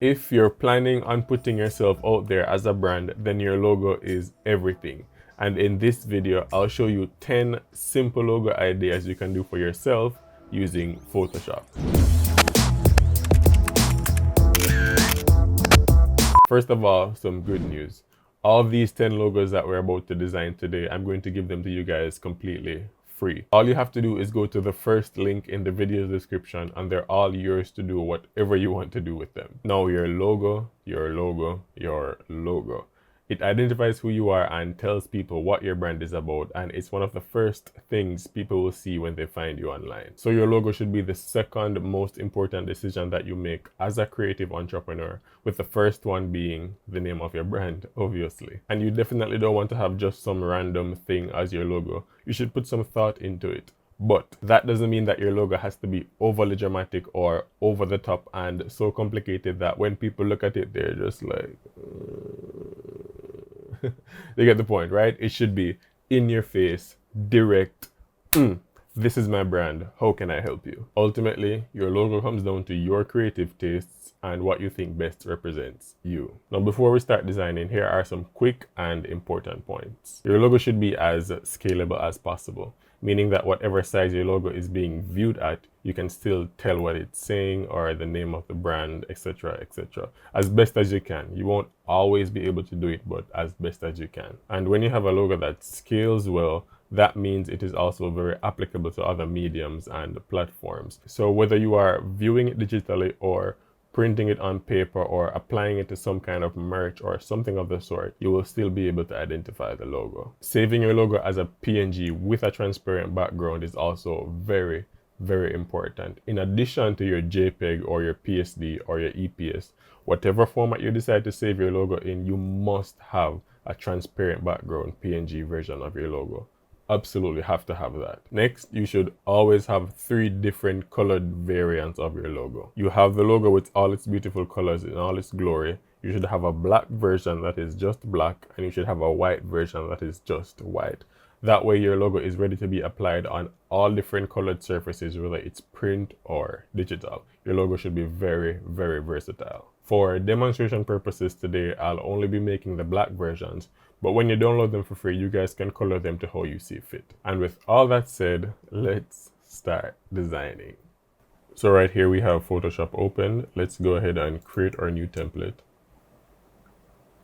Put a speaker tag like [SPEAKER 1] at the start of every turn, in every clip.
[SPEAKER 1] If you're planning on putting yourself out there as a brand, then your logo is everything. And in this video, I'll show you 10 simple logo ideas you can do for yourself using Photoshop. First of all, some good news. All these 10 logos that we're about to design today, I'm going to give them to you guys completely free. All you have to do is go to the first link in the video description and they're all yours to do whatever you want to do with them. Now your logo, your logo, your logo. It identifies who you are and tells people what your brand is about, and it's one of the first things people will see when they find you online. So your logo should be the second most important decision that you make as a creative entrepreneur, with the first one being the name of your brand, obviously. And you definitely don't want to have just some random thing as your logo. You should put some thought into it. But that doesn't mean that your logo has to be overly dramatic or over the top and so complicated that when people look at it, they're just like, they get the point, right? It should be in your face, direct. This is my brand. How can I help you? Ultimately, your logo comes down to your creative tastes and what you think best represents you. Now, before we start designing, here are some quick and important points. Your logo should be as scalable as possible, meaning that whatever size your logo is being viewed at, you can still tell what it's saying or the name of the brand, etc., etc. as best as you can. You won't always be able to do it, but as best as you can. And when you have a logo that scales well, that means it is also very applicable to other mediums and platforms. So whether you are viewing it digitally or printing it on paper or applying it to some kind of merch or something of the sort, you will still be able to identify the logo. Saving your logo as a PNG with a transparent background is also very, very important. In addition to your JPEG or your PSD or your EPS, whatever format you decide to save your logo in, you must have a transparent background PNG version of your logo. Absolutely have to have that. Next, you should always have 3 different colored variants of your logo. You have the logo with all its beautiful colors in all its glory. You should have a black version that is just black, and you should have a white version that is just white. That way your logo is ready to be applied on all different colored surfaces, whether it's print or digital. Your logo should be very, very versatile. For demonstration purposes today, I'll only be making the black versions, but when you download them for free, you guys can color them to how you see fit. And with all that said, let's start designing. So right here we have Photoshop open. Let's go ahead and create our new template.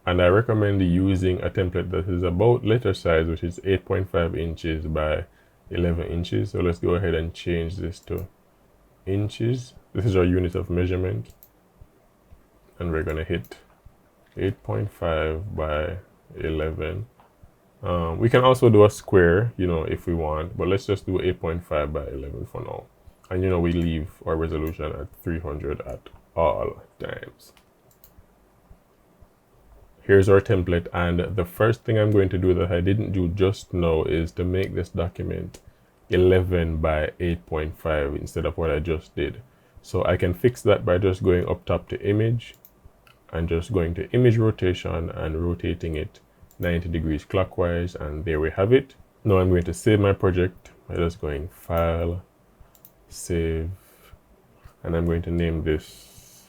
[SPEAKER 1] And I recommend using a template that is about letter size, which is 8.5 inches by 11 inches. So let's go ahead and change this to inches. This is our unit of measurement. And we're going to hit 8.5 by 11. We can also do a square, if we want, but let's just do 8.5 by 11 for now. And we leave our resolution at 300 at all times. Here's our template, and the first thing I'm going to do that I didn't do just now is to make this document 11 by 8.5 instead of what I just did. So I can fix that by just going up top to image and just going to image rotation and rotating it 90 degrees clockwise, and there we have it. Now I'm going to save my project by just going file, save, and I'm going to name this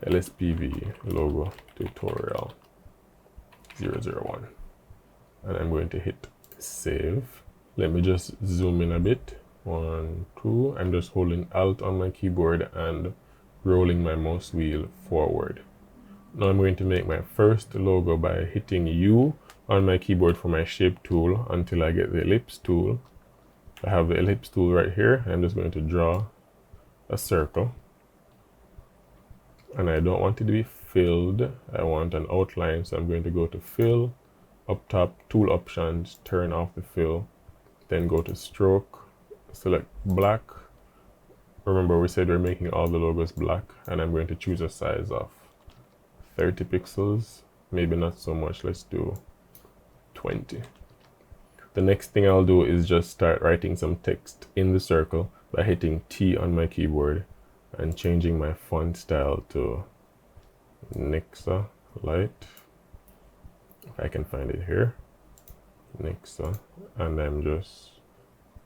[SPEAKER 1] LSPV logo tutorial 001, and I'm going to hit save. Let me just zoom in a bit. 1, 2. I'm just holding Alt on my keyboard and rolling my mouse wheel forward. Now I'm going to make my first logo by hitting U on my keyboard for my shape tool until I get the ellipse tool. I have the ellipse tool right here. I'm just going to draw a circle. And I don't want it to be filled. I want an outline, so I'm going to go to fill, up top, tool options, turn off the fill, then go to stroke, select black. Remember, we said we're making all the logos black, and I'm going to choose a size of 30 pixels, maybe not so much, let's do 20. The next thing I'll do is just start writing some text in the circle by hitting T on my keyboard and changing my font style to Nexa Light, if I can find it here, Nexa, and I'm just,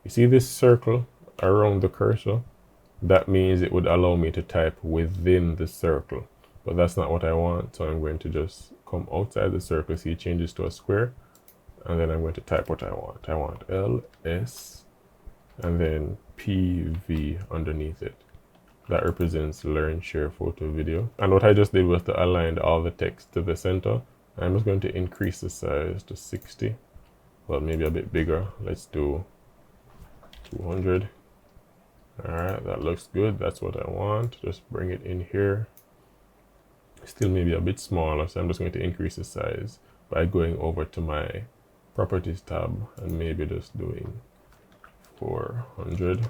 [SPEAKER 1] you see this circle around the cursor? that means it would allow me to type within the circle, but that's not what I want. So I'm going to just come outside the circle, see it changes to a square, and then I'm going to type what I want. I want LS and then PV underneath it. That represents learn, share, photo, video. And what I just did was to align all the text to the center. I'm just going to increase the size to 60. Well, maybe a bit bigger. Let's do 200. All right, that looks good. That's what I want. Just bring it in here. Still maybe a bit smaller, so I'm just going to increase the size by going over to my properties tab and maybe just doing 400.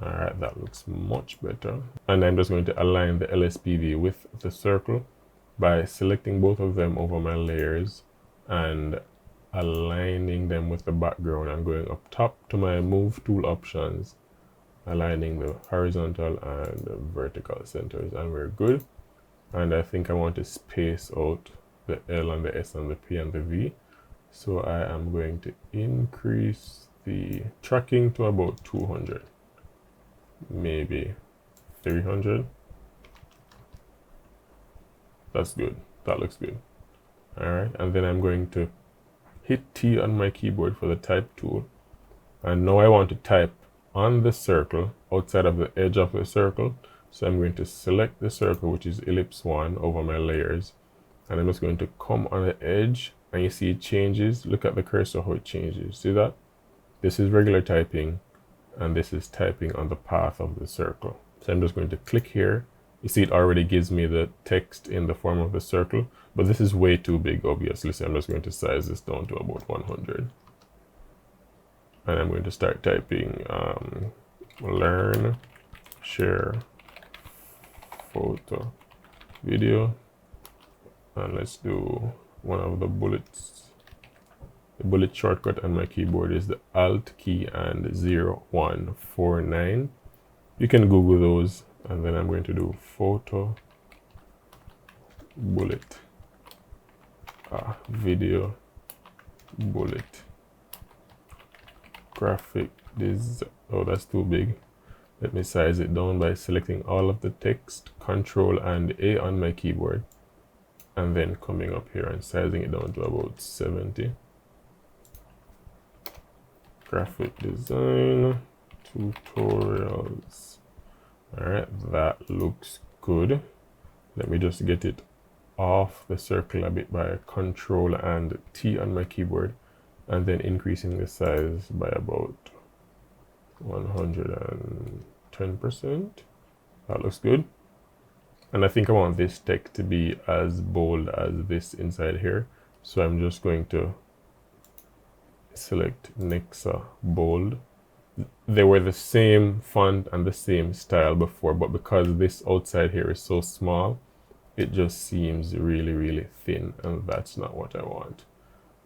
[SPEAKER 1] All right, that looks much better. And I'm just going to align the LSPV with the circle by selecting both of them over my layers and aligning them with the background and going up top to my move tool options, aligning the horizontal and the vertical centers, and we're good. And I think I want to space out the L and the S and the P and the V. So I am going to increase the tracking to about 200, maybe 300. That's good. That looks good. All right. And then I'm going to hit T on my keyboard for the type tool. And now I want to type on the circle outside of the edge of the circle. So I'm going to select the circle, which is ellipse 1, over my layers. And I'm just going to come on the edge, and you see it changes. Look at the cursor, how it changes. See that? This is regular typing, and this is typing on the path of the circle. So I'm just going to click here. You see it already gives me the text in the form of the circle, but this is way too big, obviously. So I'm just going to size this down to about 100. And I'm going to start typing learn, share, photo, video. And let's do one of the bullets. The bullet shortcut on my keyboard is the Alt key and 0149. You can Google those. And then I'm going to do photo, bullet, video, bullet, graphic. Oh, that's too big. Let me size it down by selecting all of the text, Control and A on my keyboard, and then coming up here and sizing it down to about 70. Graphic design, tutorials. All right, that looks good. Let me just get it off the circle a bit by Control and T on my keyboard, and then increasing the size by about 110%. That looks good. And I think I want this text to be as bold as this inside here. So I'm just going to select Nexa Bold. They were the same font and the same style before, but because this outside here is so small, it just seems really, really thin, and that's not what I want.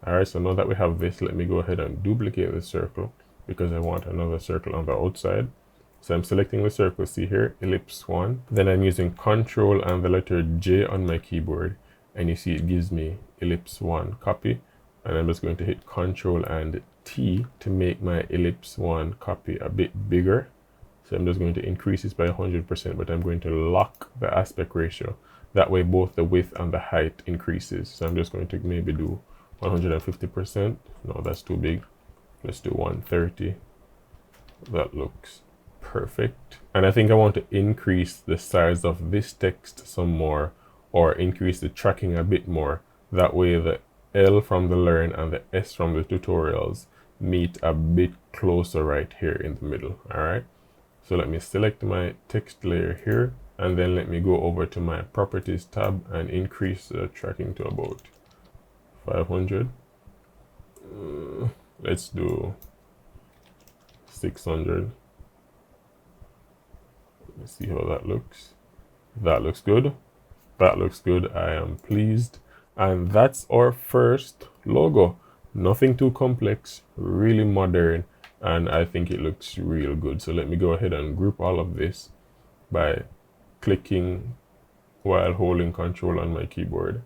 [SPEAKER 1] All right, so now that we have this, let me go ahead and duplicate the circle because I want another circle on the outside. So I'm selecting the circle, see here, ellipse 1. Then I'm using Control and the letter J on my keyboard, and you see it gives me ellipse 1 copy. And I'm just going to hit Control and T to make my ellipse 1 copy a bit bigger. So I'm just going to increase this by 100%, but I'm going to lock the aspect ratio. That way both the width and the height increases. So I'm just going to maybe do 150%. No, that's too big. Let's do 130. That looks perfect. And I think I want to increase the size of this text some more, or increase the tracking a bit more. That way the L from the learn and the S from the tutorials meet a bit closer right here in the middle. All right, so let me select my text layer here, and then let me go over to my properties tab and increase the tracking to about 500. Let's do 600. Let's see how that looks. That looks good. That looks good. I am pleased. And that's our first logo. Nothing too complex, really modern, and I think it looks real good. So let me go ahead and group all of this by clicking while holding Control on my keyboard.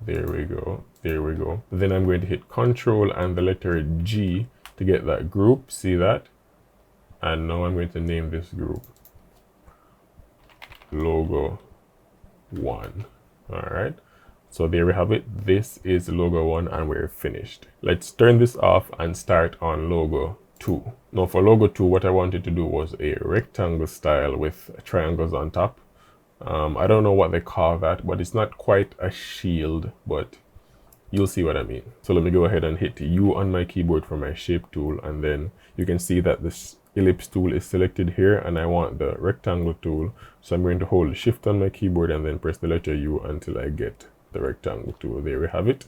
[SPEAKER 1] There we go. There we go. Then I'm going to hit Control and the letter G to get that group. See that? And now I'm going to name this group logo 1. All right, so there we have it. This is logo 1 and we're finished. Let's turn this off and start on logo 2. Now for logo 2, what I wanted to do was a rectangle style with triangles on top. I don't know what they call that, but it's not quite a shield, but you'll see what I mean. So let me go ahead and hit U on my keyboard for my shape tool, and then you can see that this ellipse tool is selected here and I want the rectangle tool. So I'm going to hold shift on my keyboard and then press the letter U until I get the rectangle tool. There we have it.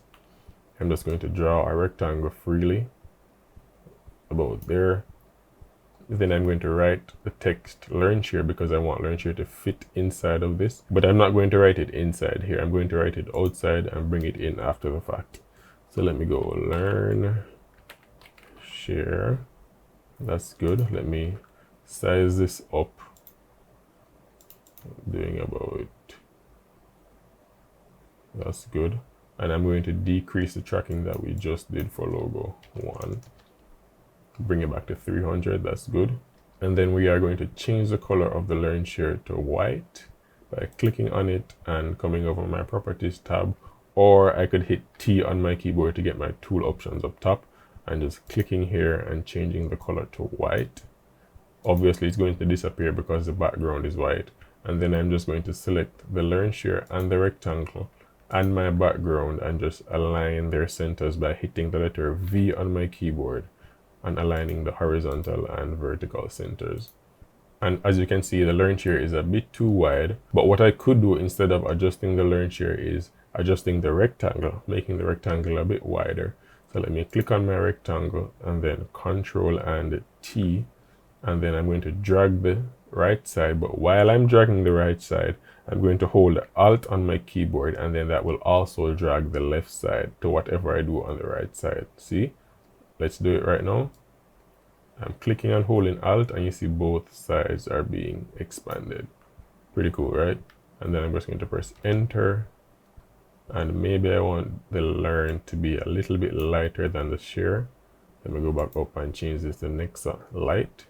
[SPEAKER 1] I'm just going to draw a rectangle freely about there. Then I'm going to write the text learn share because I want learn share to fit inside of this, but I'm not going to write it inside here. I'm going to write it outside and bring it in after the fact. So let me go learn share. That's good. Let me size this up, doing about, that's good. And I'm going to decrease the tracking that we just did for logo 1. Bring it back to 300, that's good. And then we are going to change the color of the learn share to white by clicking on it and coming over my properties tab, or I could hit T on my keyboard to get my tool options up top and just clicking here and changing the color to white. Obviously it's going to disappear because the background is white. And then I'm just going to select the learn share and the rectangle and my background and just align their centers by hitting the letter V on my keyboard and aligning the horizontal and vertical centers. And as you can see, the learn share is a bit too wide, but what I could do instead of adjusting the learn share is adjusting the rectangle, making the rectangle a bit wider. So let me click on my rectangle and then Control and T, and then I'm going to drag the right side, but while I'm dragging the right side, I'm going to hold Alt on my keyboard, and then that will also drag the left side to whatever I do on the right side. See? Let's do it right now. I'm clicking and holding Alt and you see both sides are being expanded. Pretty cool, right? And then I'm just going to press Enter. And maybe I want the learn to be a little bit lighter than the share. Let me go back up and change this to Nexa Light.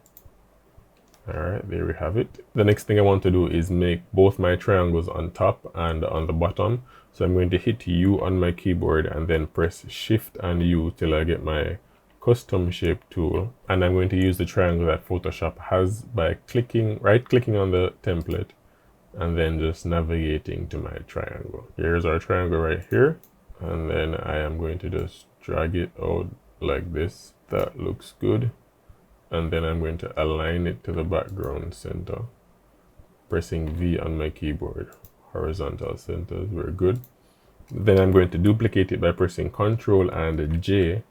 [SPEAKER 1] All right, there we have it. The next thing I want to do is make both my triangles on top and on the bottom. So I'm going to hit U on my keyboard and then press Shift and U till I get my custom shape tool, and I'm going to use the triangle that Photoshop has by right clicking on the template and then just navigating to my triangle. Here's our triangle right here, and then I am going to just drag it out like this. That looks good. And then I'm going to align it to the background center, pressing V on my keyboard. Horizontal centers, we're good. Then I'm going to duplicate it by pressing Ctrl and J,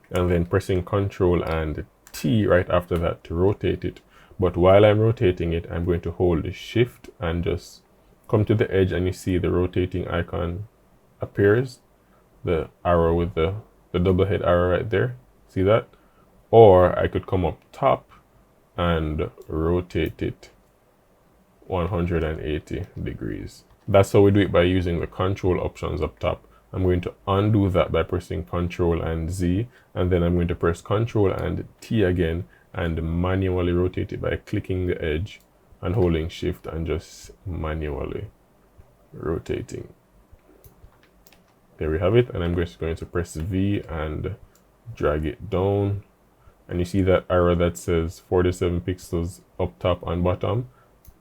[SPEAKER 1] and then pressing Ctrl and T right after that to rotate it. But while I'm rotating it, I'm going to hold Shift and just come to the edge, and you see the rotating icon appears, the arrow with the double head arrow right there. See that? Or I could come up top and rotate it 180 degrees. That's how we do it, by using the control options up top. I'm going to undo that by pressing Ctrl and Z, and then I'm going to press Ctrl and T again and manually rotate it by clicking the edge and holding Shift and just manually rotating. There we have it, and I'm just going to press V and drag it down, and you see that arrow that says 47 pixels up top and bottom.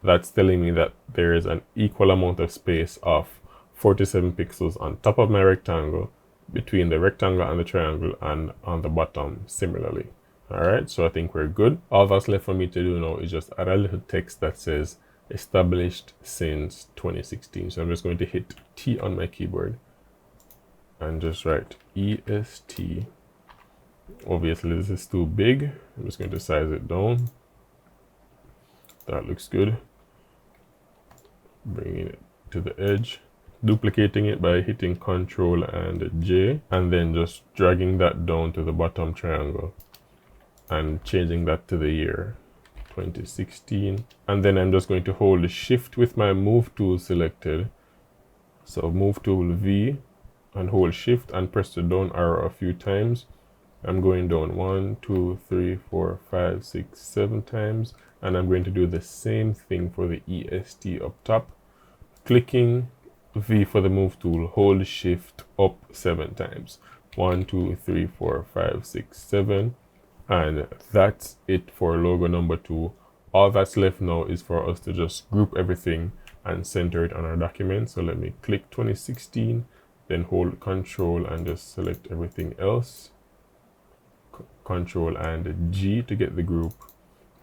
[SPEAKER 1] That's telling me that there is an equal amount of space of 47 pixels on top of my rectangle, between the rectangle and the triangle, and on the bottom similarly. All right, so I think we're good. All that's left for me to do now is just add a little text that says established since 2016. So I'm just going to hit T on my keyboard and just write EST. Obviously this is too big. I'm just going to size it down. That looks good. Bringing it to the edge, duplicating it by hitting Ctrl and J, and then just dragging that down to the bottom triangle and changing that to the year 2016. And then I'm just going to hold Shift with my move tool selected. So move tool V and hold Shift and press the down arrow a few times, I'm going down 1, 2, 3, 4, 5, 6, 7 times, and I'm going to do the same thing for the EST up top. Clicking V for the move tool, hold shift up 7 times. 1, 2, 3, 4, 5, 6, 7. And that's it for logo number 2. All that's left now is for us to just group everything and center it on our document. So let me click 2016, then hold Control and just select everything else. Control and G to get the group,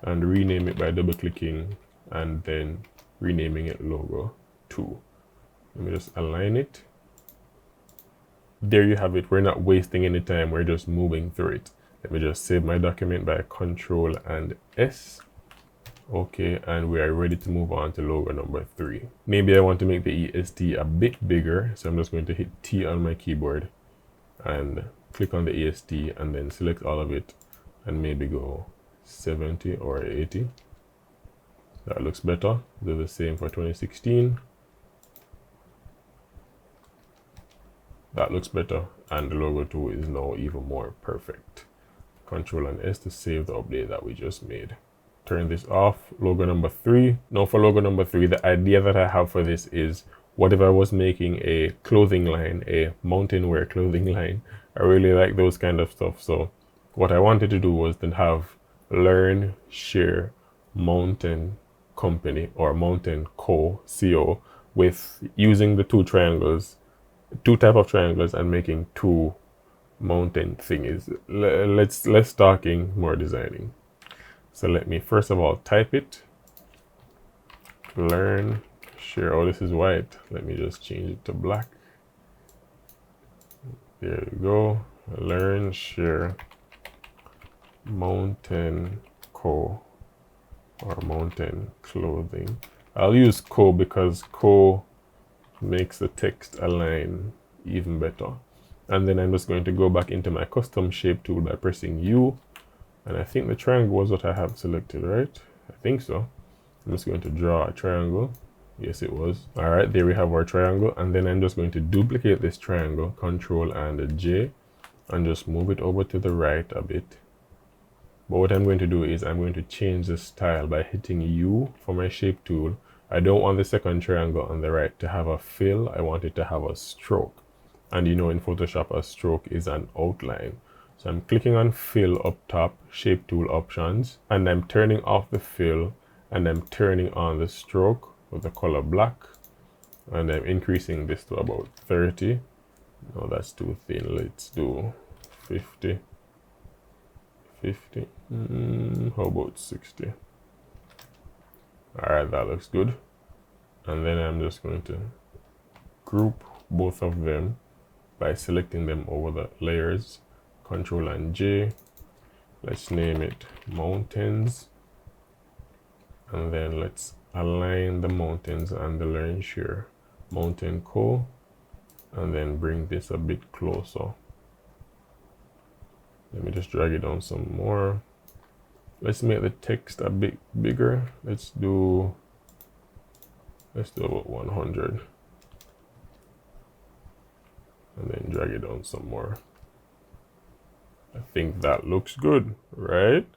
[SPEAKER 1] and rename it by double clicking and then renaming it logo 2. Let me just align it. There you have it. We're not wasting any time. We're just moving through it. Let me just save my document by Control and S. Okay, and we are ready to move on to logo number 3. Maybe I want to make the EST a bit bigger, so I'm just going to hit T on my keyboard and click on the EST and then select all of it and maybe go 70 or 80. That looks better. Do the same for 2016. That looks better, and the logo 2 is now even more perfect. Control and S to save the update that we just made. Turn this off. Logo number 3. Now for logo number 3, the idea that I have for this is, what if I was making a clothing line, a mountain wear clothing line? I really like those kind of stuff. So what I wanted to do was to have Learn, Share, Mountain Company or Mountain Co. with using the two type of triangles and making 2 mountain thingies. Let's talking more designing. So let me first of all type it. Learn, share. Oh, this is white. Let me just change it to black. There you go. Learn, share, Mountain Co. or Mountain Clothing. I'll use Co because Co makes the text align even better. And then I'm just going to go back into my custom shape tool by pressing U. And I think the triangle was what I have selected, right? I think so. I'm just going to draw a triangle. Yes, it was. All right, there we have our triangle. And then I'm just going to duplicate this triangle, Control and J, and just move it over to the right a bit. But what I'm going to do is I'm going to change the style by hitting U for my shape tool. I don't want the second triangle on the right to have a fill. I want it to have a stroke. And you know, in Photoshop, a stroke is an outline. So I'm clicking on fill up top, shape tool options, and I'm turning off the fill and I'm turning on the stroke with the color black. And I'm increasing this to about 30. No, that's too thin. Let's do 50. 50. How about 60? All right, that looks good. And then I'm just going to group both of them by selecting them over the layers. Control and J. Let's name it mountains. And then let's align the mountains and the Learn Share Mountain Co. And then bring this a bit closer. Let me just drag it down some more. Let's make the text a bit bigger. Let's do about 100. And then drag it down some more. I think that looks good, right?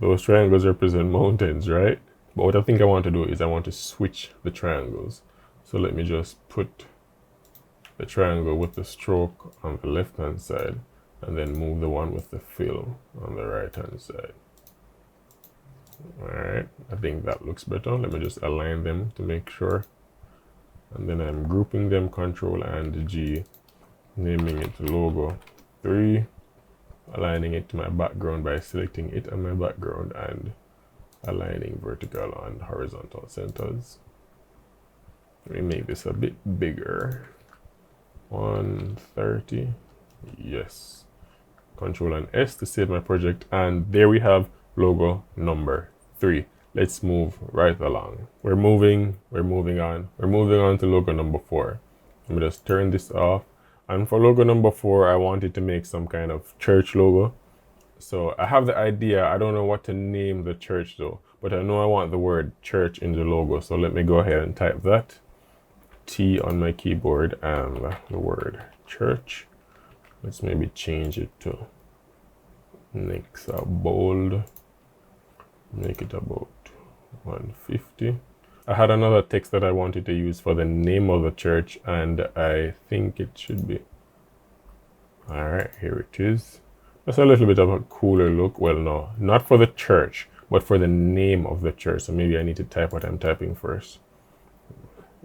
[SPEAKER 1] Those triangles represent mountains, right? But what I think I want to do is I want to switch the triangles. So let me just put the triangle with the stroke on the left hand side and then move the one with the fill on the right hand side. All right, I think that looks better. Let me just align them to make sure. And then I'm grouping them, Control and G, naming it logo 3, aligning it to my background by selecting it on my background and aligning vertical and horizontal centers. Let me make this a bit bigger. 130. Yes. Control and S to save my project. And there we have logo number 3. Let's move right along. We're moving on. We're moving on to logo number 4. Let me just turn this off. And for logo number 4, I wanted to make some kind of church logo. So I have the idea. I don't know what to name the church though, but I know I want the word church in the logo. So let me go ahead and type that. T on my keyboard and the word church. Let's maybe change it to Next, a bold, make it about 150. I had another text that I wanted to use for the name of the church, and I think it should be, all right, here it is. That's a little bit of a cooler look. Well, no, not for the church, but for the name of the church. So maybe I need to type what I'm typing first.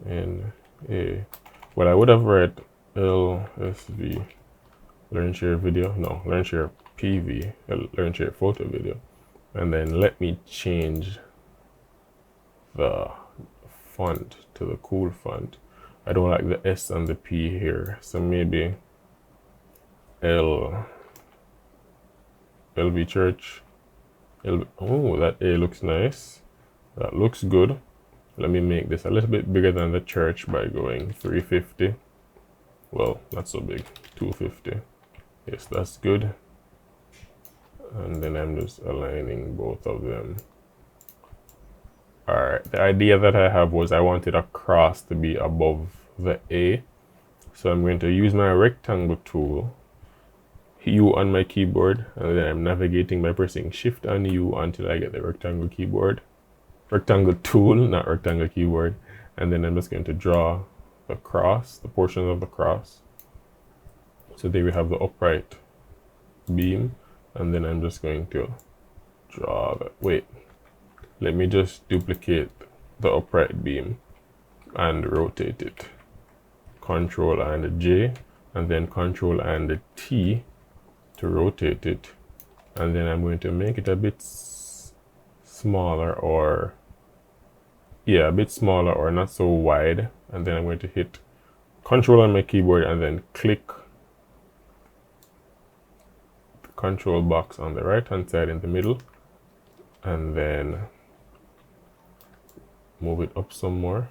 [SPEAKER 1] N-A. Well, I would have read LSV, learn share video. No, learn share PV, learn share photo video. And then let me change the font to the cool font. I don't like the S and the P here. So maybe LV Church. Oh, that A looks nice. That looks good. Let me make this a little bit bigger than the church by going 350. Well, not so big, 250. Yes, that's good. And then I'm just aligning both of them. All right, the idea that I have was I wanted a cross to be above the A. So I'm going to use my rectangle tool, U on my keyboard, and then I'm navigating by pressing Shift and U until I get the rectangle keyboard. Rectangle tool, not rectangle keyboard. And then I'm just going to draw the cross, the portion of the cross. So there we have the upright beam. And then I'm just going to draw the, wait, let me just duplicate the upright beam and rotate it. Control and J, and then Control and T to rotate it. And then I'm going to make it a bit smaller, or yeah, a bit smaller or not so wide. And then I'm going to hit Control on my keyboard and then click the control box on the right hand side in the middle, and then move it up some more.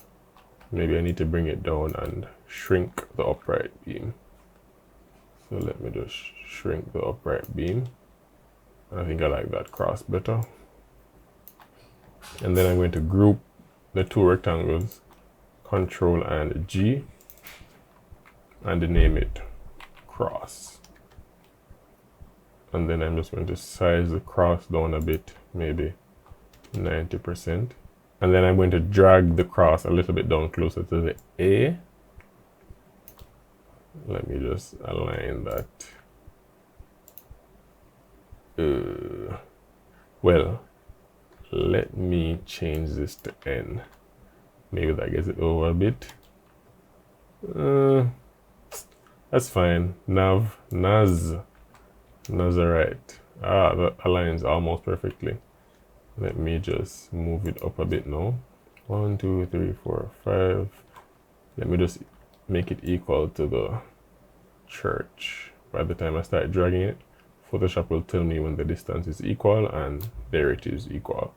[SPEAKER 1] Maybe I need to bring it down and shrink the upright beam. So let me just shrink the upright beam. I think I like that cross better. And then I'm going to group the two rectangles, Control and G, and name it cross. And then I'm just going to size the cross down a bit, maybe 90%. And then I'm going to drag the cross a little bit down closer to the A. Let me just align that. Well, let me change this to N. Maybe that gets it over a bit. That's fine. Nazarite. Ah, that aligns almost perfectly. Let me just move it up a bit now. 1, 2, 3, 4, 5. Let me just make it equal to the church. By the time I start dragging it, Photoshop will tell me when the distance is equal, and there it is, equal.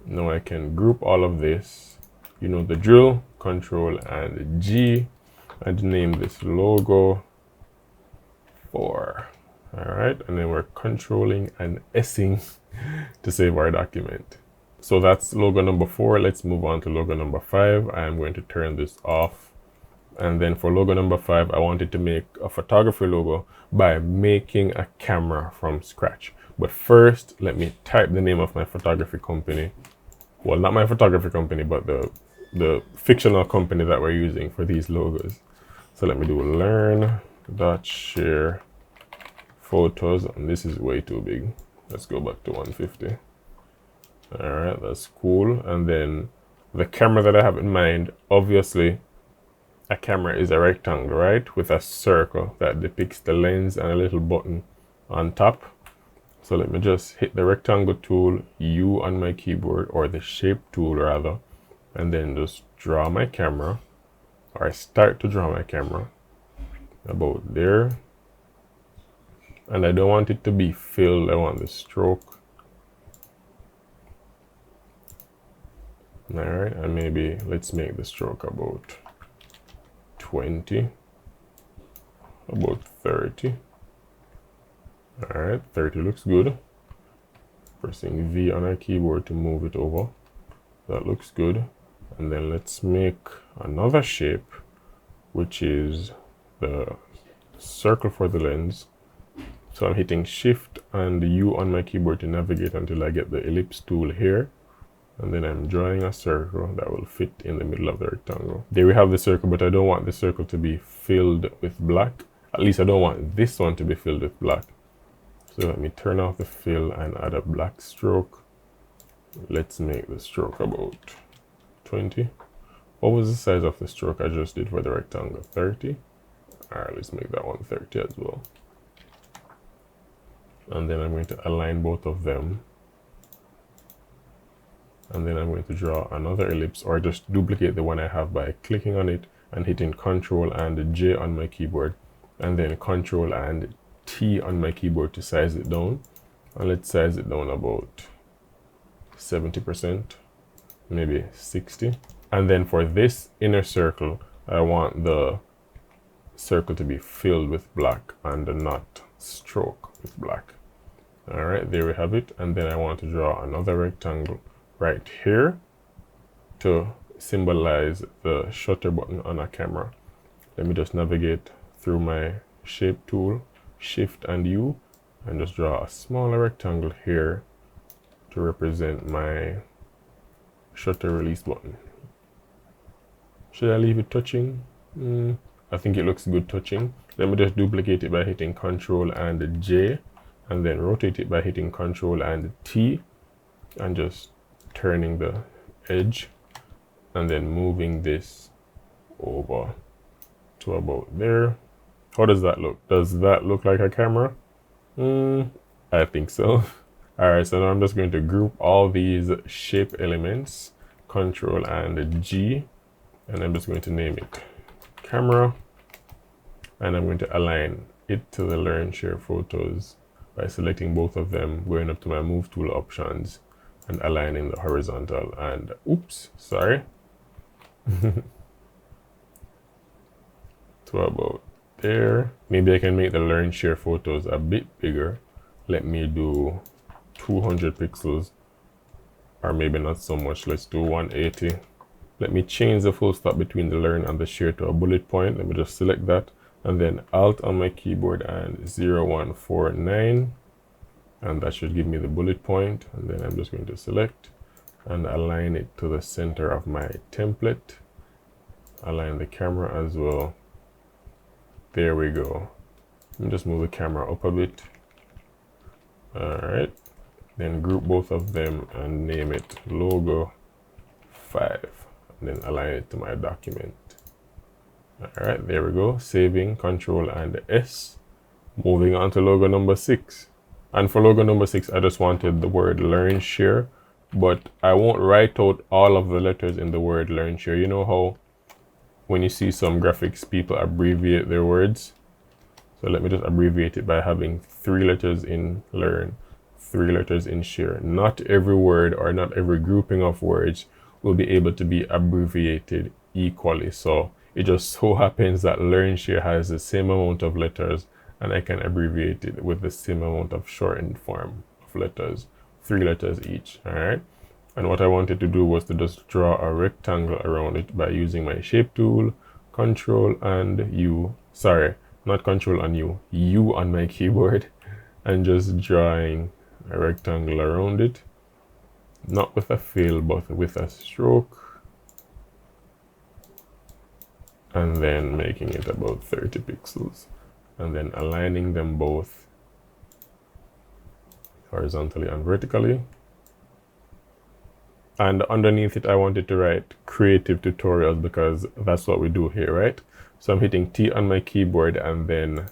[SPEAKER 1] Now I can group all of this. You know the drill. Control and G, and name this logo 4. All right, and then we're controlling and S-ing to save our document. So that's logo number 4. Let's move on to logo number 5. I'm going to turn this off. And then for logo number 5, I wanted to make a photography logo by making a camera from scratch. But first, let me type the name of my photography company. Well, not my photography company, but the fictional company that we're using for these logos. So let me do learn.share photos, and this is way too big. Let's go back to 150. All right, that's cool. And then the camera that I have in mind, obviously a camera is a rectangle, right, with a circle that depicts the lens and a little button on top. So let me just hit the rectangle tool, U on my keyboard, or the shape tool rather, and then just draw my camera, or I start to draw my camera about there. And I don't want it to be filled, I want the stroke. All right, and maybe let's make the stroke about 20, about 30. All right, 30 looks good. Pressing V on our keyboard to move it over. That looks good. And then let's make another shape, which is the circle for the lens. So I'm hitting Shift and U on my keyboard to navigate until I get the ellipse tool here. And then I'm drawing a circle that will fit in the middle of the rectangle. There we have the circle, but I don't want the circle to be filled with black. At least I don't want this one to be filled with black. So let me turn off the fill and add a black stroke. Let's make the stroke about 20. What was the size of the stroke I just did for the rectangle? 30? Alright, let's make that one 30 as well. And then I'm going to align both of them. And then I'm going to draw another ellipse, or just duplicate the one I have by clicking on it and hitting Ctrl and J on my keyboard, and then Ctrl and T on my keyboard to size it down. And let's size it down about 70%, maybe 60. And then for this inner circle, I want the circle to be filled with black and not stroke with black. All right, there we have it. And then I want to draw another rectangle right here to symbolize the shutter button on a camera. Let me just navigate through my shape tool, Shift and U, and just draw a smaller rectangle here to represent my shutter release button. Should I leave it touching? I think it looks good touching. Let me just duplicate it by hitting Ctrl and J, and then rotate it by hitting Ctrl and T, and just turning the edge, and then moving this over to about there. How does that look? Does that look like a camera? I think so. Alright, so now I'm just going to group all these shape elements, Ctrl and G, and I'm just going to name it camera, and I'm going to align it to the Learn Share Photos by selecting both of them, going up to my Move Tool options, and aligning the horizontal, and oops, sorry, to about there. Maybe I can make the Learn Share Photos a bit bigger. Let me do 200 pixels, or maybe not so much. Let's do 180. Let me change the full stop between the learn and the share to a bullet point. Let me just select that, and then Alt on my keyboard and 0149. And that should give me the bullet point. And then I'm just going to select and align it to the center of my template. Align the camera as well. There we go. Let me just move the camera up a bit. All right. Then group both of them and name it logo 5. And then align it to my document. All right, there we go. Saving, Control and S. Moving on to logo number 6. And for logo number 6, I just wanted the word Learn Share, but I won't write out all of the letters in the word Learn Share. You know how when you see some graphics, people abbreviate their words? So let me just abbreviate it by having 3 letters in Learn, 3 letters in Share. Not every word or not every grouping of words will be able to be abbreviated equally. So it just so happens that Learn Share has the same amount of letters, and I can abbreviate it with the same amount of shortened form of letters, 3 letters each. All right. And what I wanted to do was to just draw a rectangle around it by using my shape tool, Control and U, sorry, not Control and U on my keyboard, and just drawing a rectangle around it, not with a fill, but with a stroke, and then making it about 30 pixels. And then aligning them both horizontally and vertically. And underneath it, I wanted to write creative tutorials because that's what we do here, right? So I'm hitting T on my keyboard and then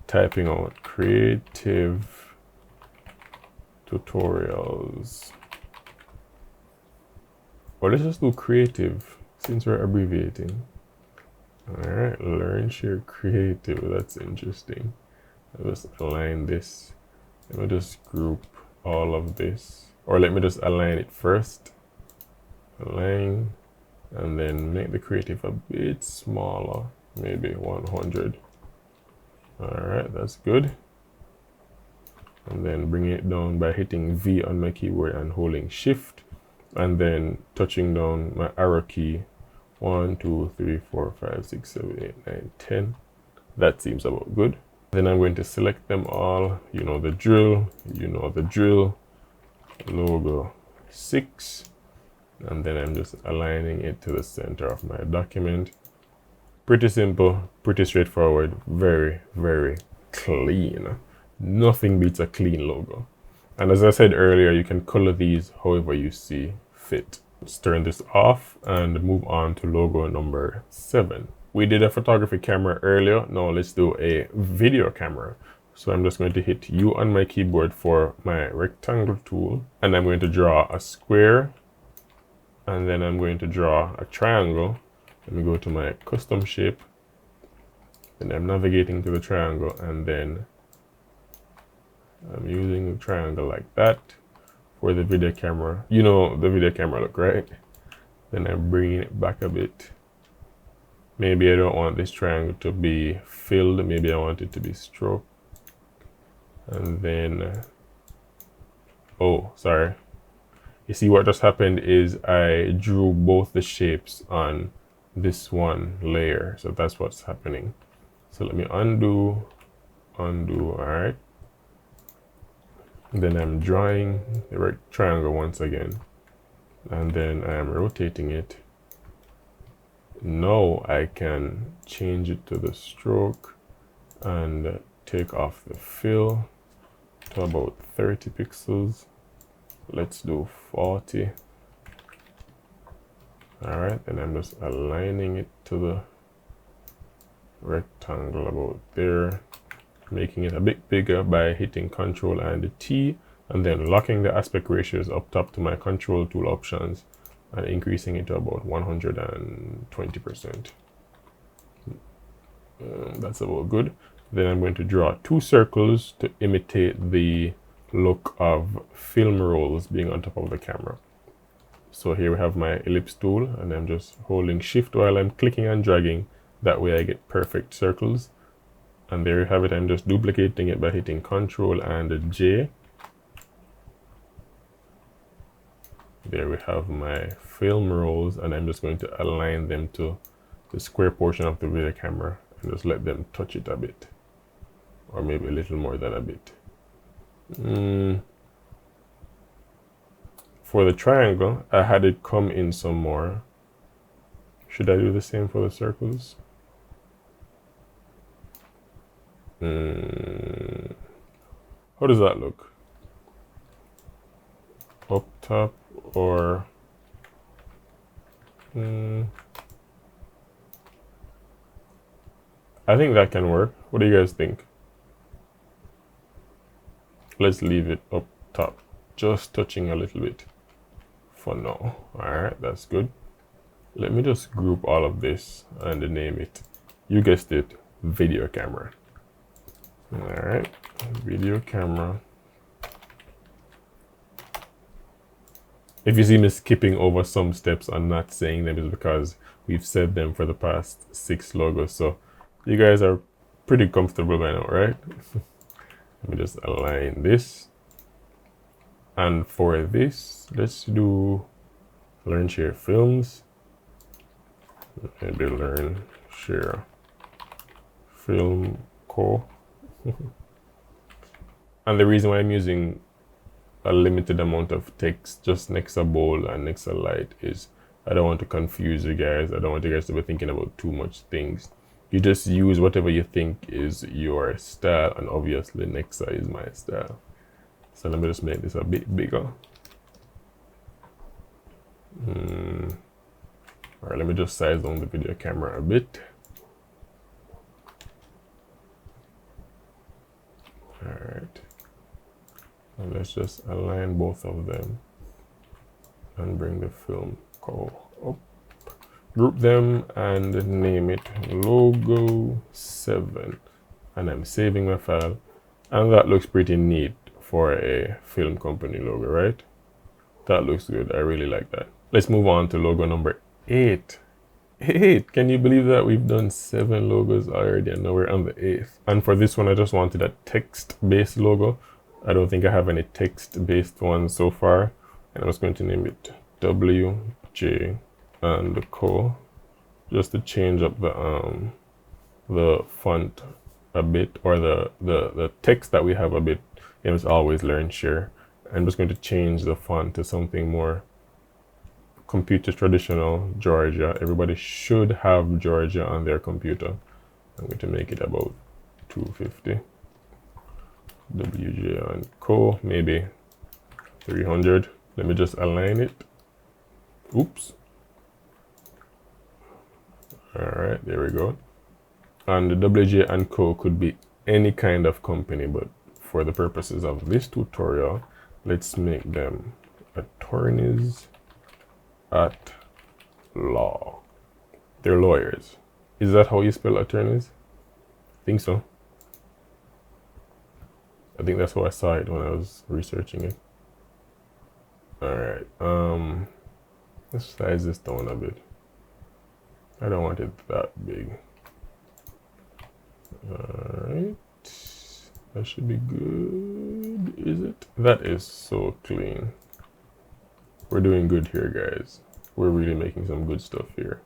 [SPEAKER 1] typing out creative tutorials. Or let's just do creative since we're abbreviating. All right, Learn Share Creative. That's interesting. I'll just align this. Let me just group all of this, or let me just align it first. Align, and then make the creative a bit smaller, maybe 100. All right, that's good. And then bring it down by hitting V on my keyboard and holding Shift, and then touching down my arrow key. 1, 2, 3, 4, 5, 6, 7, 8, 9, 10. That seems about good. Then I'm going to select them all. You know the drill, logo 6. And then I'm just aligning it to the center of my document. Pretty simple, pretty straightforward, very, very clean. Nothing beats a clean logo. And as I said earlier, you can color these however you see fit. Let's turn this off and move on to logo number 7. We did a photography camera earlier. Now let's do a video camera. So I'm just going to hit U on my keyboard for my rectangle tool. And I'm going to draw a square. And then I'm going to draw a triangle. Let me go to my custom shape. And I'm navigating to the triangle. And then I'm using the triangle like that for the video camera. You know the video camera look, right? Then I'm bringing it back a bit. Maybe I don't want this triangle to be filled. Maybe I want it to be stroked. And then, oh, sorry. You see what just happened is I drew both the shapes on this one layer. So that's what's happening. So let me undo, all right. Then I'm drawing the right triangle once again. And then I am rotating it. Now I can change it to the stroke and take off the fill to about 30 pixels. Let's do 40. All right, and I'm just aligning it to the rectangle about there, making it a bit bigger by hitting Control and the T, and then locking the aspect ratios up top to my control tool options and increasing it to about 120%. That's about good. Then I'm going to draw 2 circles to imitate the look of film rolls being on top of the camera. So here we have my ellipse tool, and I'm just holding shift while I'm clicking and dragging. That way I get perfect circles. And there you have it. I'm just duplicating it by hitting Control and J. There we have my film rolls, and I'm just going to align them to the square portion of the video camera and just let them touch it a bit, or maybe a little more than a bit. For the triangle, I had it come in some more. Should I do the same for the circles? How does that look? Up top or I think that can work. What do you guys think? Let's leave it up top, just touching a little bit for now. All right, that's good. Let me just group all of this and name it, you guessed it, video camera. All right, video camera. If you see me skipping over some steps and not saying them, is because we've said them for the past 6 logos. So you guys are pretty comfortable by now, right? Let me just align this. And for this, let's do Learn Share Films. Maybe Learn Share Film Co. And the reason why I'm using a limited amount of text just next to bold and next to light is I don't want to confuse you guys. I don't want you guys to be thinking about too much things. You just use whatever you think is your style, and obviously Nexa is my style. So let me just make this a bit bigger. Alright, let me just size down the video camera a bit. Alright. And let's just align both of them and bring the film call up. Group them and name it logo 7. And I'm saving my file. And that looks pretty neat for a film company logo, right? That looks good. I really like that. Let's move on to logo number 8. 8! Can you believe that we've done 7 logos already and now we're on the 8th? And for this one, I just wanted a text-based logo. I don't think I have any text-based ones so far. And I'm just going to name it WJ and Co. Just to change up the font a bit, or the text that we have a bit, it's always learn share. I'm just going to change the font to something more computer traditional, Georgia. Everybody should have Georgia on their computer. I'm going to make it about 250. WJ and Co, maybe 300. Let me just align it. Oops. All right, there we go. And the WJ and Co could be any kind of company, but for the purposes of this tutorial, let's make them attorneys at law. They're lawyers. Is that how you spell attorneys? I think so. I think that's how I saw it when I was researching it. All right, let's size this down a bit. I don't want it that big. All right, that should be good, is it? That is so clean. We're doing good here, guys. We're really making some good stuff here.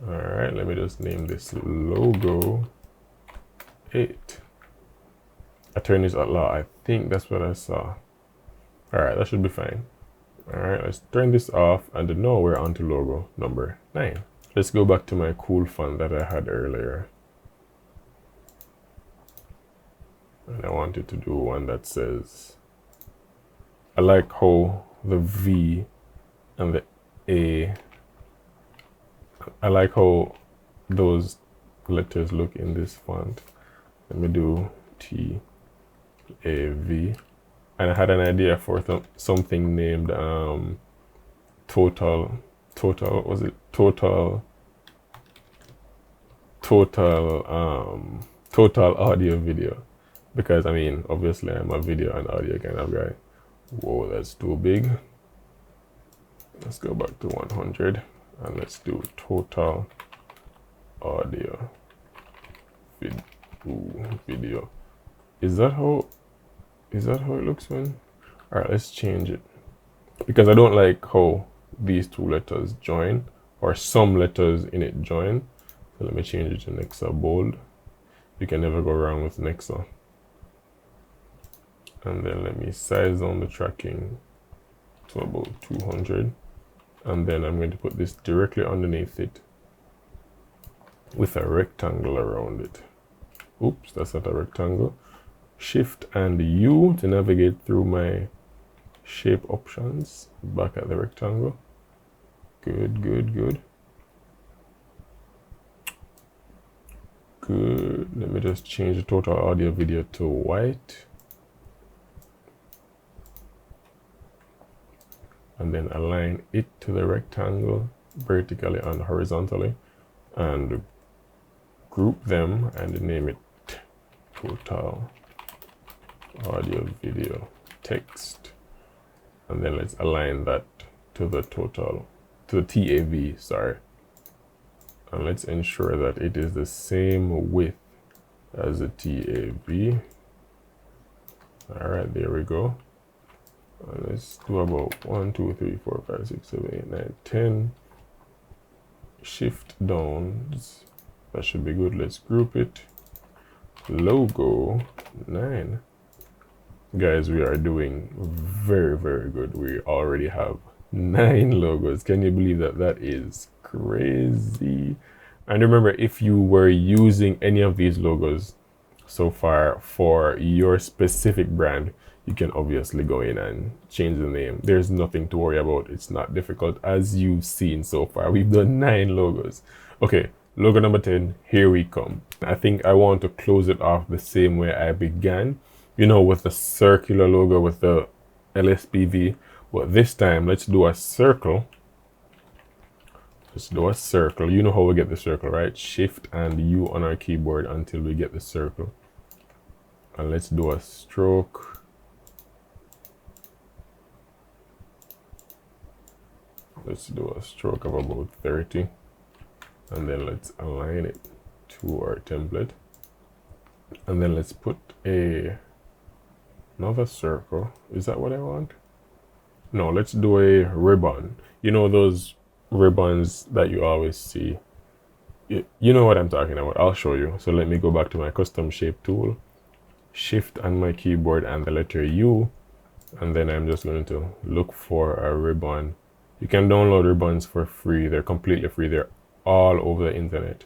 [SPEAKER 1] All right, let me just name this logo 8. Attorneys at law, I think that's what I saw. All right, that should be fine. All right, let's turn this off, and now we're on to logo number 9. Let's go back to my cool font that I had earlier. And I wanted to do one that says, I like how the V and the A, I like how those letters look in this font. Let me do TAV. And I had an idea for something named total audio video, because I mean, obviously I'm a video and audio kind of guy. Whoa, that's too big. Let's go back to 100 and let's do total audio video. Is that how it looks when? All right, let's change it, because I don't like how these two letters join, or some letters in it join. So let me change it to Nexa bold. You can never go wrong with Nexa. And then let me size down the tracking to about 200. And then I'm going to put this directly underneath it with a rectangle around it. Oops, that's not a rectangle. Shift and U to navigate through my shape options. Back at the rectangle. Good, good, good. Good. Let me just change the total audio video to white. And then align it to the rectangle vertically and horizontally, and group them and name it total audio video text. And then let's align that to the TAV, sorry. And let's ensure that it is the same width as the TAV. All right, there we go. And let's do about 1, 2, 3, 4, 5, 6, 7, 8, 9, 10 shift downs. That should be good. Let's group it. Logo 9. Guys, we are doing very, very good. We already have 9 logos. Can you believe that? That is crazy. And remember, if you were using any of these logos so far for your specific brand, you can obviously go in and change the name. There's nothing to worry about. It's not difficult. As you've seen so far, we've done 9 logos. Okay, logo number 10, here we come. I think I want to close it off the same way I began, you know, with the circular logo with the LSPV. But this time, let's do a circle. Let's do a circle. You know how we get the circle, right? Shift and U on our keyboard until we get the circle. And let's do a stroke. Let's do a stroke of about 30. And then let's align it to our template. And then let's put another circle. Is that what I want? No, let's do a ribbon. You know those ribbons that you always see You know what I'm talking about. I'll show you. So let me go back to my custom shape tool, shift on my keyboard and the letter U, and then I'm just going to look for a ribbon. You can download ribbons for free. They're completely free. They're all over the internet.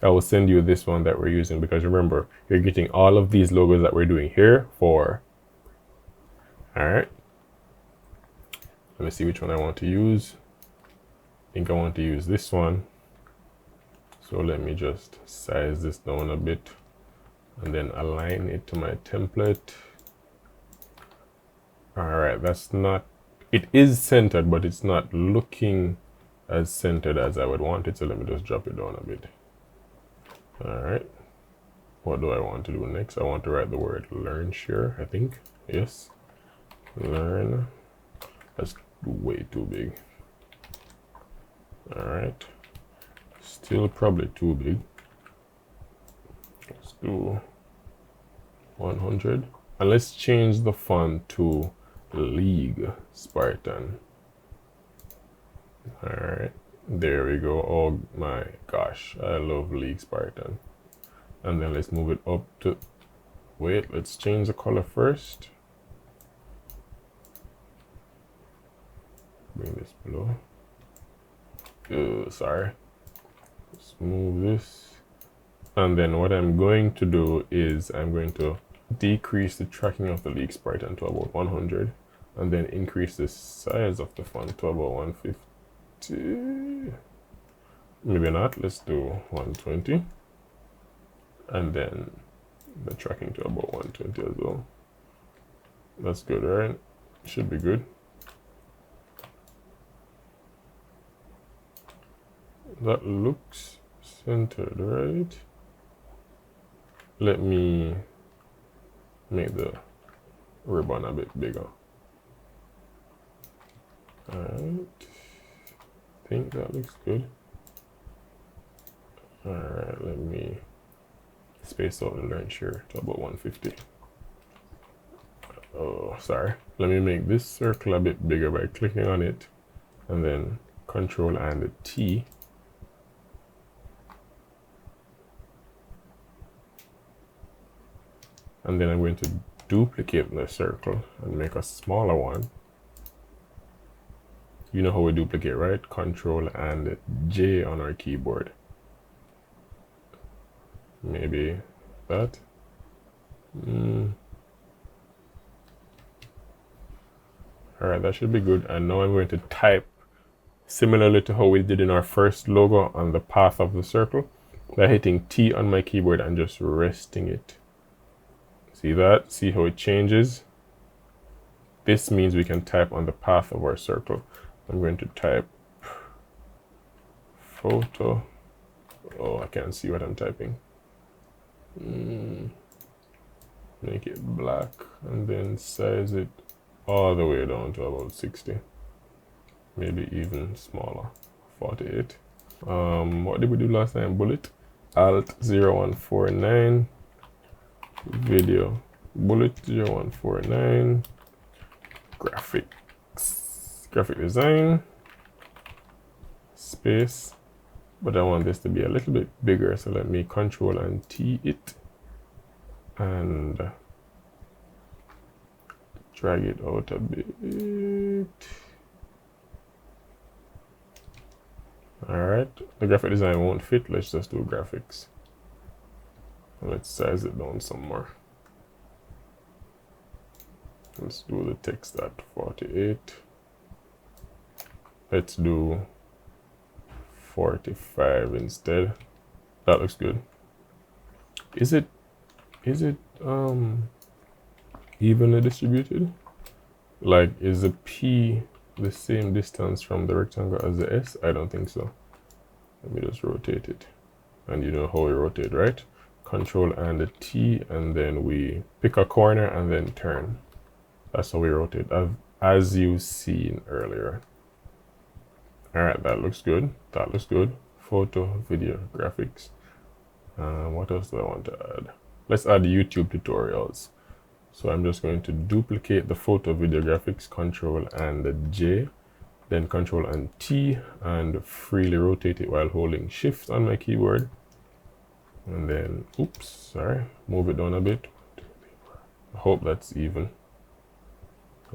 [SPEAKER 1] I will send you this one that we're using, because remember, you're getting all of these logos that we're doing here for. All right. Let me see which one I want to use. I think I want to use this one. So let me just size this down a bit and then align it to my template. All right, that's not, it is centered, but it's not looking as centered as I would want it. So let me just drop it down a bit. All right, what do I want to do next? I want to write the word learn share, I think. Yes, learn. That's way too big. All right, still probably too big. Let's do 100, and let's change the font to League Spartan. All right, there we go. Oh my gosh, I love League Spartan. And then let's move it up to, wait, let's change the color first. Bring this below. Sorry. Let's move this. And then what I'm going to do is I'm going to decrease the tracking of the League Spartan to about 100, and then increase the size of the font to about 150. Maybe not, let's do 120. And then the tracking to about 120 as well. That's good, right? Should be good. That looks centered, right? Let me make the ribbon a bit bigger. Alright, I think that looks good. Alright, let me space out the learn share to about 150. Oh, sorry. Let me make this circle a bit bigger by clicking on it, and then Control and the T. And then I'm going to duplicate the circle and make a smaller one. You know how we duplicate, right? Control and J on our keyboard. Maybe that. All right, that should be good. And now I'm going to type similarly to how we did in our first logo on the path of the circle, by hitting T on my keyboard and just resting it. See that? See how it changes? This means we can type on the path of our circle. I'm going to type photo. Oh, I can't see what I'm typing. Make it black and then size it all the way down to about 60. Maybe even smaller, 48. What did we do last time? Bullet. Alt 0149. Video. Bullet 0149. Graphics. Graphic design. Space. But I want this to be a little bit bigger, so let me Control and T it and drag it out a bit. All right, the graphic design won't fit. Let's just do graphics. Let's size it down some more. Let's do the text at 48. Let's do 45 instead. That looks good. Is it evenly distributed? Like, is the P the same distance from the rectangle as the S? I don't think so. Let me just rotate it. And you know how we rotate, right? Control and the T, and then we pick a corner and then turn. That's how we rotate, as you've seen earlier. All right, that looks good. That looks good. Photo, video, graphics. What else do I want to add? Let's add YouTube tutorials. So I'm just going to duplicate the photo, video, graphics, Control and the J. then Control and T and freely rotate it while holding Shift on my keyboard. And then, oops, sorry, move it down a bit. I hope that's even.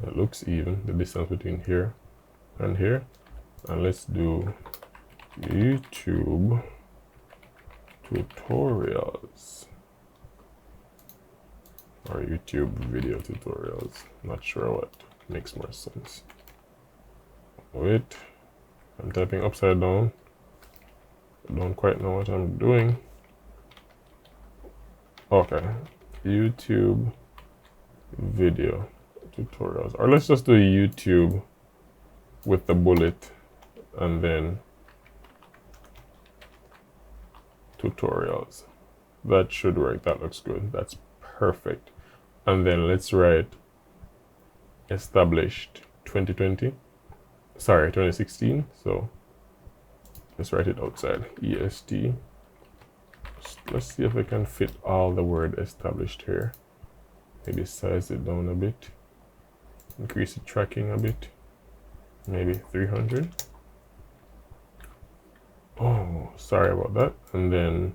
[SPEAKER 1] It looks even, the distance between here and here. And let's do YouTube tutorials or YouTube video tutorials. Not sure what makes more sense. Wait, I'm typing upside down. I don't quite know what I'm doing. Okay, YouTube video tutorials, or let's just do YouTube with the bullet and then tutorials. That should work. That looks good. That's perfect. And then let's write established 2016. So let's write it outside, EST. Let's see if I can fit all the word established here. Maybe size it down a bit, increase the tracking a bit, maybe 300. Oh, sorry about that. And then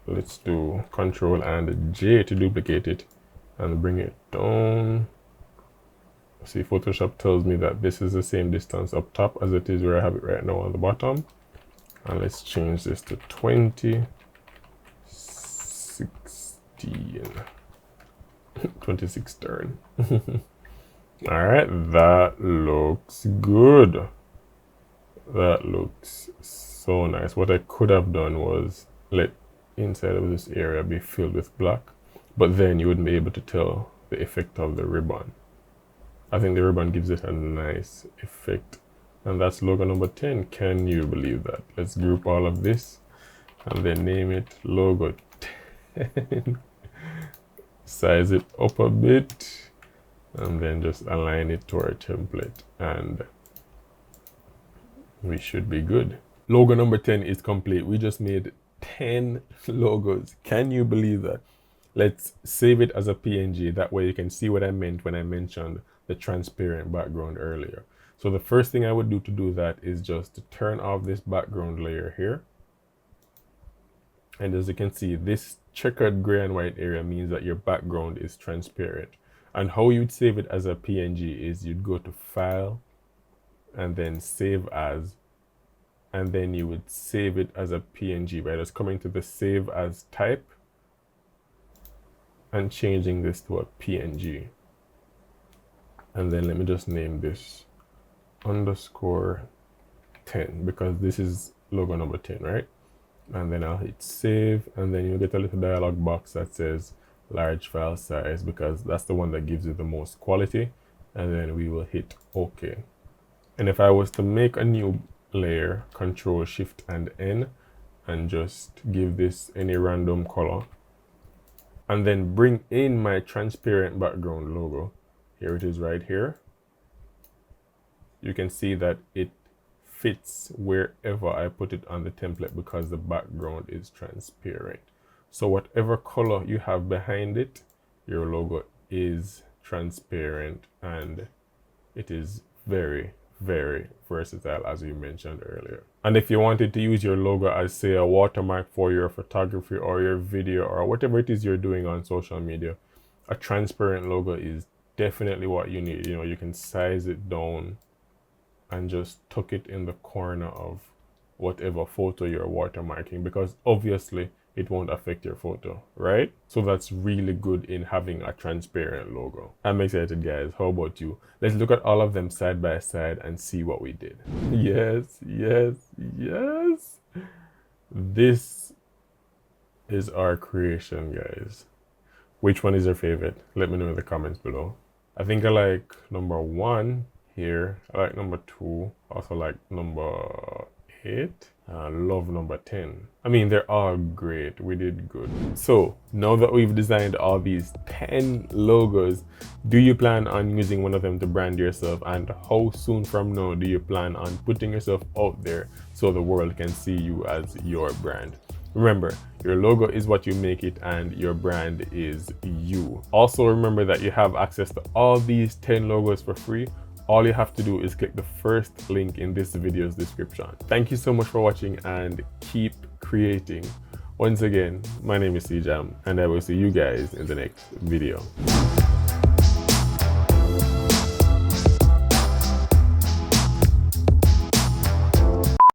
[SPEAKER 1] let's do Control and J to duplicate it and bring it down. See, Photoshop tells me that this is the same distance up top as it is where I have it right now on the bottom. And let's change this to 2016. 26 turn. All right, that looks good. That looks so nice. What I could have done was let inside of this area be filled with black, but then you wouldn't be able to tell the effect of the ribbon. I think the ribbon gives it a nice effect. And that's logo number 10. Can you believe that? Let's group all of this and then name it logo 10. Size it up a bit and then just align it to our template and we should be good. Logo number 10 is complete. We just made 10 logos. Can you believe that? Let's save it as a PNG. That way you can see what I meant when I mentioned the transparent background earlier. So the first thing I would do to do that is just to turn off this background layer here. And as you can see, this checkered gray and white area means that your background is transparent. And how you'd save it as a PNG is you'd go to File and then Save As, and then you would save it as a PNG by just coming to the Save As type and changing this to a PNG. And then let me just name this _10 because this is logo number 10, right? And then I'll hit save, and then you'll get a little dialog box that says large file size because that's the one that gives you the most quality. And then we will hit OK. And if I was to make a new layer, Control Shift and N, and just give this any random color, and then bring in my transparent background logo, here it is right here. You can see that it fits wherever I put it on the template because the background is transparent. So whatever color you have behind it, your logo is transparent and it is very, very versatile as we mentioned earlier. And if you wanted to use your logo as say a watermark for your photography or your video or whatever it is you're doing on social media, a transparent logo is definitely what you need. You know, you can size it down and just tuck it in the corner of whatever photo you're watermarking because obviously it won't affect your photo, right? So that's really good in having a transparent logo. I'm excited, guys. How about you? Let's look at all of them side by side and see what we did. Yes, yes, yes. This is our creation, guys. Which one is your favorite? Let me know in the comments below. I think I like number 1 here. I like number 2. Also like number 8. I love number 10. I mean, they're all great. We did good. So now that we've designed all these 10 logos, do you plan on using one of them to brand yourself? And how soon from now do you plan on putting yourself out there so the world can see you as your brand? Remember, your logo is what you make it and your brand is you. Also remember that you have access to all these 10 logos for free all you have to do is click the first link in this video's description. Thank you so much for watching and keep creating. Once again, my name is Cjam and I will see you guys in the next video.